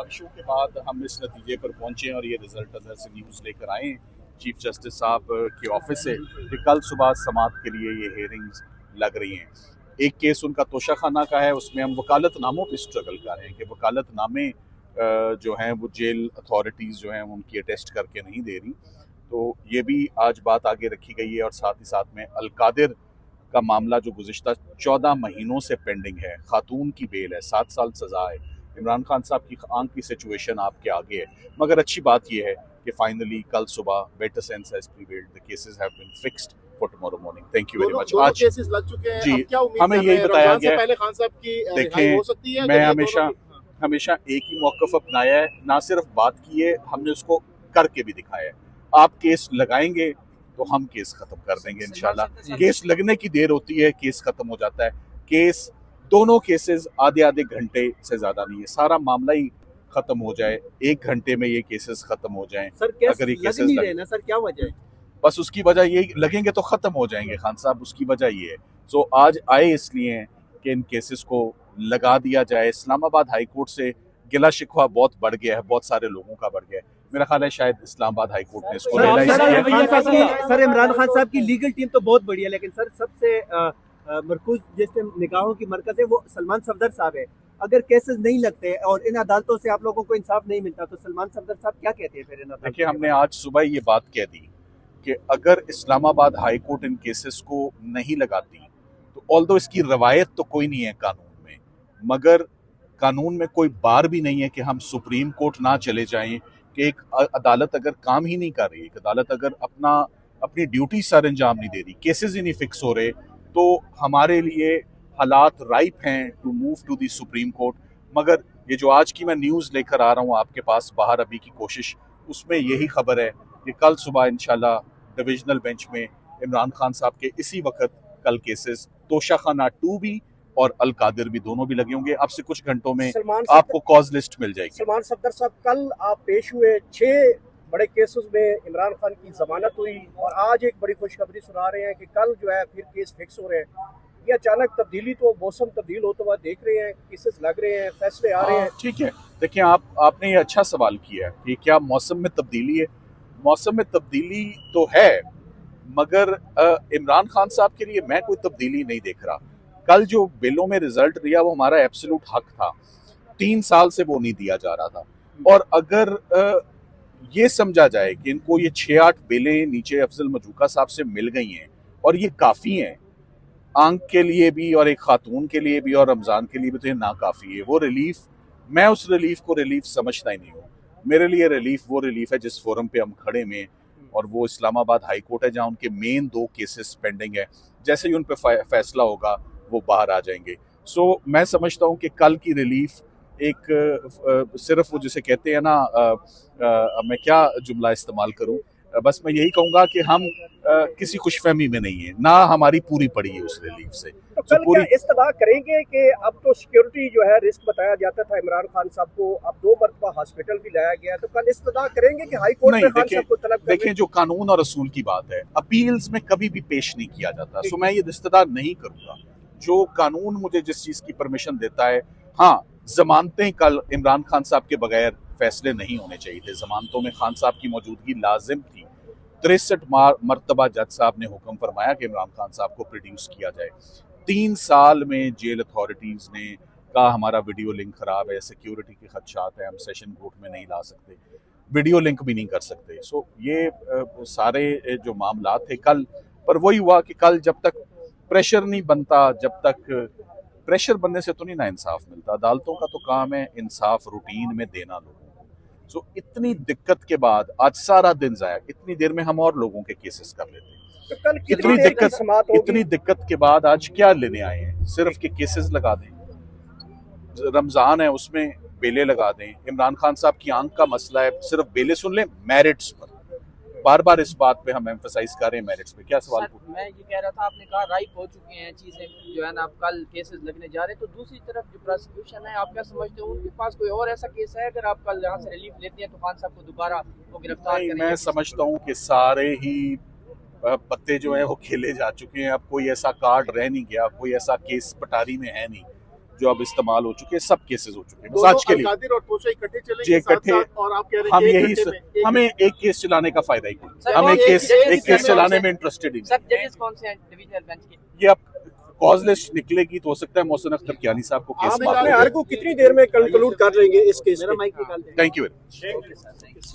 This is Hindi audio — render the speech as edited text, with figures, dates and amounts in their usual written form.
गुजारिशों के बाद हम इस नतीजे पर पहुंचे और ये रिजल्ट अंदर से न्यूज़ लेकर आए चीफ जस्टिस साहब के ऑफिस से कि कल सुबह समाअत के लिए ये हेयरिंग्स लग रही हैं। एक केस उनका तोशाखाना का है, उसमें हम वकालतनामों पे स्ट्रगल कर रहे हैं कि वकालतनामे जो हैं वो जेल अथॉरिटीज़ जो हैं उनकी अटेस्ट करके नहीं दे रही, तो ये भी आज बात आगे रखी गई है। और साथ ही साथ में अलकादिर का मामला जो गुज़िश्ता 14 महीनों से पेंडिंग है, खातून की बेल है, 7 साल सजा है, इमरान खान साहब की आंख की सिचुएशन आपके आगे है। मगर अच्छी बात यह है कि फाइनली कल सुबह better sense has prevailed, the cases have been fixed for tomorrow morning. Thank you very much. आज केसेस लग चुके हैं, जी, अब क्या उम्मीद हमें यही बताया गया है। पहले खान साहब की रिहाई हो सकती है। मैं हमेशा एक ही मौक़िफ़ अपनाया है, ना सिर्फ बात की है, हमने उसको करके भी दिखाया है। आप केस लगाएंगे तो हम केस खत्म कर देंगे इंशाल्लाह। केस लगने की देर होती है, केस खत्म हो जाता है। केस दोनों केसेस आधे आधे घंटे से ज्यादा नहीं है, सारा मामला ही खत्म हो जाए, 1 घंटे में ये केसेस खत्म हो जाएं। सर अगर ये केसेस नहीं रहे ना सर, क्या वजह है? बस उसकी वजह यही, लगेंगे तो खत्म हो जाएंगे खान साहब, उसकी वजह ये है। सो आज आए इसलिए हैं कि इन केसेस को लगा दिया जाए। इस्लामाबाद हाई कोर्ट से गिला शिकवा बहुत बढ़ गया है, बहुत सारे लोगों का बढ़ गया है। मेरा ख्याल है शायद इस्लामाबाद हाई कोर्ट ने इसको रियलाइज किया। सर इमरान खान साहब की लीगल टीम तो बहुत बढ़िया, लेकिन सर सबसे मरकूज जैसे निगाहों की मरकज है वो सलमान सफदर साहब है। अगर केसेस नहीं लगते और इन अदालतों से आप लोगों को इंसाफ नहीं मिलता तो सलमान सफदर साहब क्या कहते हैं फिर इन अदालतों? देखिए, हमने आज सुबह ये बात कह दी कि अगर इस्लामाबाद हाई कोर्ट इन केसेस को नहीं लगाती तो ऑल्दो इसकी रवायत तो कोई नहीं है कानून में, मगर कानून में कोई बार भी नहीं है कि हम सुप्रीम कोर्ट ना चले जाएं कि एक अदालत अगर काम ही नहीं कर रही, एक अदालत अगर अपनी ड्यूटी सर अंजाम नहीं दे रही, केसेस ही नहीं फिक्स हो रहे, तो हमारे लिए हालात राइप हैं to move to the Supreme Court. मगर ये जो आज की मैं न्यूज़ लेकर आ रहा हूँ आपके पास बाहर अभी की कोशिश, उसमें यही खबर है कि कल सुबह इंशाल्लाह डिविजनल बेंच में इमरान खान साहब के इसी वक्त कल केसेस तोशाखाना 2 भी और अलकादिर भी दोनों भी लगे होंगे। अब से कुछ घंटों में आपको कॉज लिस्ट मिल जाएगी। सलमान सफदर साहब, कल आप पेश हुए 6 बड़े केसेस में इमरान खान की जमानत हुई और आज एक बड़ी खुशखबरी सुना रहे हैं कि कल जो है फिर केस फिक्स हो रहे हैं। ये अचानक तब्दीली, तो मौसम तब्दील होते हुए देख रहे हैं, केसेस लग रहे हैं, फैसले आ रहे हैं। ठीक है, देखिए आपने ये अच्छा सवाल किया है कि क्या मौसम में तब्दीली है। मौसम में तब्दीली तो है, मगर इमरान खान साहब के लिए मैं कोई तब्दीली नहीं देख रहा। कल जो बिलों में रिजल्ट दिया वो हमारा एब्सोल्यूट हक था, 3 साल से वो नहीं दिया जा रहा था। और अगर ये समझा जाए कि इनको ये 6-8 बिलें नीचे अफजल मजूका साहब से मिल गई हैं और ये काफ़ी हैं आंख के लिए भी और एक खातून के लिए भी और रमज़ान के लिए भी, तो ये ना काफ़ी है। वो रिलीफ, मैं उस रिलीफ को रिलीफ समझता ही नहीं हूँ। मेरे लिए रिलीफ वो रिलीफ है जिस फोरम पे हम खड़े में, और वो इस्लामाबाद हाई कोर्ट है जहाँ उनके मेन 2 केसेस पेंडिंग है। जैसे ही उन पे फैसला होगा वो बाहर आ जाएंगे। सो मैं समझता हूँ कि कल की रिलीफ एक सिर्फ वो जिसे कहते हैं ना, मैं क्या जुमला इस्तेमाल करूँ, बस मैं यही कहूँगा कि हम किसी खुशफहमी में नहीं है, ना हमारी पूरी पड़ी है उस रिलीफ से। तो कल क्या इस्तदा करेंगे कि अब तो सिक्योरिटी जो है रिस्क बताया जाता था इमरान खान साहब को, अब 2 मरतबा हॉस्पिटल भी लाया गया, तो कल इस्तदा करेंगे कि हाई कोर्ट में खान साहब को तलब करें? देखें, जो कानून और असूल की बात है, अपील्स में कभी भी पेश नहीं किया जाता, सो मैं ये इस्तदा नहीं करूँगा। जो कानून मुझे जिस चीज़ की परमिशन देता है, हाँ, जमानतें कल इमरान खान साहब के बगैर फैसले नहीं होने चाहिए थे। जमानतों में खान साहब की मौजूदगी लाजिम थी। 63 मरतबा जज साहब ने हुक्म फरमाया कि इमरान खान साहब को प्रोड्यूस किया जाए। 3 साल में जेल अथॉरिटीज़ ने कहा हमारा वीडियो लिंक ख़राब है, सिक्योरिटी के खदशात हैं, हम सेशन कोर्ट में नहीं ला सकते, वीडियो लिंक भी नहीं कर सकते। सो ये सारे जो मामला थे कल, पर वही हुआ कि कल जब तक प्रेशर नहीं बनता, जब तक प्रेशर बनने से तो नहीं ना इंसाफ मिलता। अदालतों का तो काम है इंसाफ रूटीन में देना लोगों को। सो इतनी दिक्कत के बाद आज सारा दिन जाया, इतनी देर में हम और लोगों के केसेस कर लेते हैं। तो कल इतनी दिक्कत के बाद आज क्या लेने आए हैं? सिर्फ के केसेस लगा दें, रमजान है उसमें बेले लगा दें। इमरान खान साहब की आंख का मसला है, सिर्फ बेले सुन लें मेरिट्स पर। बार बार इस बात पे हम एम्फसाइज कर रहे हैं मेरिट्स पे। क्या सवाल? मैं ये कह रहा था, आपने कहा राइप हो चुके हैं चीजें जो है ना, आप कल केसेस लगने जा रहे हैं, तो दूसरी तरफ जो प्रोसिक्यूशन है, आप क्या समझते हो उनके पास कोई और ऐसा केस है अगर आप कल यहाँ से रिलीफ लेते हैं तो खान साहब को दोबारा वो गिरफ्तार करेंगे? मैं समझता हूँ कि सारे ही पत्ते जो है वो खेले जा चुके हैं। अब कोई ऐसा कार्ड रह नहीं गया, कोई ऐसा केस पटारी में है नहीं जो अब इस्तेमाल हो चुके हैं, सब केसेस हो चुके हैं बस आज के लिए। कादिर और तोशा इकट्ठे जी, चलेंगे इकट्ठे। साथ-साथ, और आप कह रहे हैं हम कि एक यही घंटे में हमें एक केस चलाने का फायदा ही कोई सर, हम और एक एक केस चलाने में इंटरेस्टेड ही नहीं। सर जजेस कौन से हैं डिविजनल बेंच के? ये अब कॉज लिस्ट निकलेगी तो हो सकता है मोहसिन अख्तर कियानी साहब को केस आप माफ अपने कर हर को कितनी देर में कंक्लूड कर लेंगे इस केस मेरा में? माइक निकाल दें। Thank you very much.